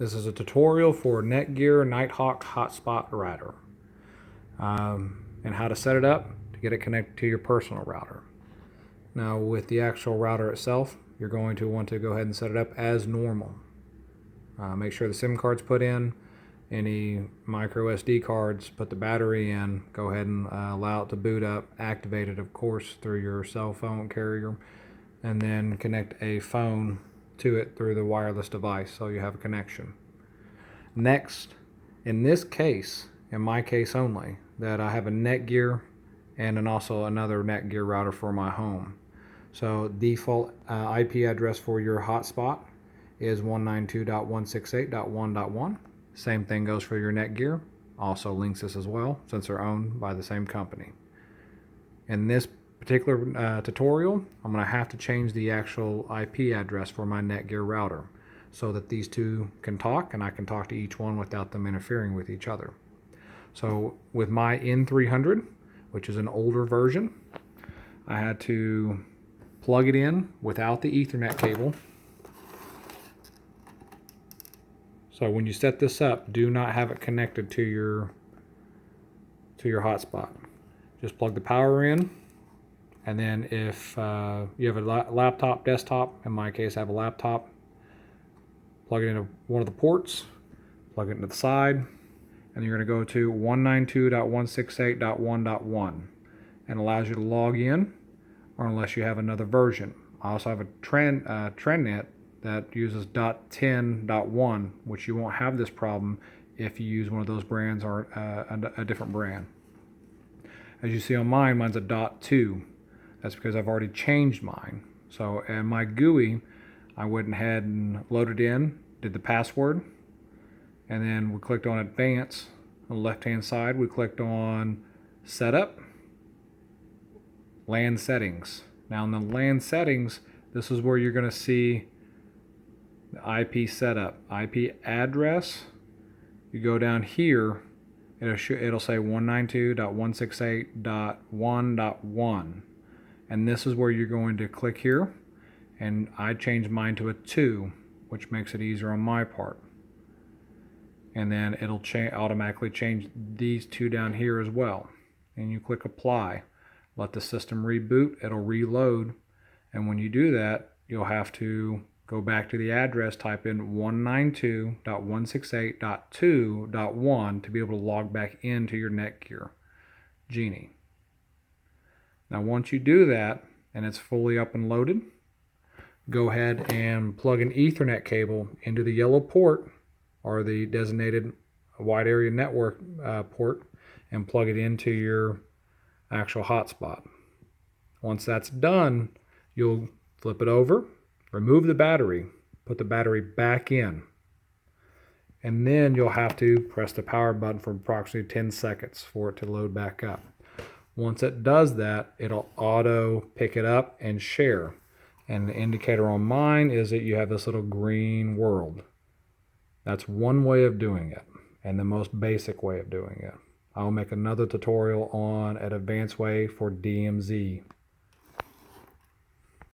This is a tutorial for Netgear Nighthawk hotspot router and how to set it up to get it connected to your personal router. Now with the actual router itself, you're going to want to go ahead and set it up as normal. Make sure the SIM card's put in, any micro SD cards, put the battery in, go ahead and allow it to boot up, activate it of course through your cell phone carrier, and then connect a phone to it through the wireless device so you have a connection. Next, in this case, in my case only, that I have a Netgear and also another Netgear router for my home. So default IP address for your hotspot is 192.168.1.1. Same thing goes for your Netgear. Also links this as well since they're owned by the same company. In this particular tutorial, I'm going to have to change the actual IP address for my Netgear router so that these two can talk and I can talk to each one without them interfering with each other. So with my N300, which is an older version, I had to plug it in without the Ethernet cable. So when you set this up, do not have it connected to your hotspot. Just plug the power in, and then if you have a laptop, desktop, in my case I have a laptop, plug it into one of the ports, plug it into the side, and you're going to go to 192.168.1.1 and allows you to log in, or unless you have another version. I also have a TrendNet that uses .10.1, which you won't have this problem if you use one of those brands or a different brand. As you see on mine, mine's a .2. That's because I've already changed mine. So in my GUI, I went ahead and loaded in, did the password, and then we clicked on Advanced. On the left-hand side, we clicked on Setup, LAN Settings. Now in the LAN Settings, this is where you're going to see the IP setup, IP address. You go down here, it'll say 192.168.1.1, and this is where you're going to click here, and I changed mine to a 2, which makes it easier on my part. And then it'll automatically change these two down here as well. And you click Apply. Let the system reboot, it'll reload, and when you do that, you'll have to go back to the address, type in 192.168.2.1 to be able to log back into your Netgear Genie. Now once you do that and it's fully up and loaded, go ahead and plug an Ethernet cable into the yellow port or the designated wide area network port and plug it into your actual hotspot. Once that's done, you'll flip it over, remove the battery, put the battery back in, and then you'll have to press the power button for approximately 10 seconds for it to load back up. Once it does that, it'll auto pick it up and share. And the indicator on mine is that you have this little green world. That's one way of doing it, and the most basic way of doing it. I'll make another tutorial on an advanced way for DMZ.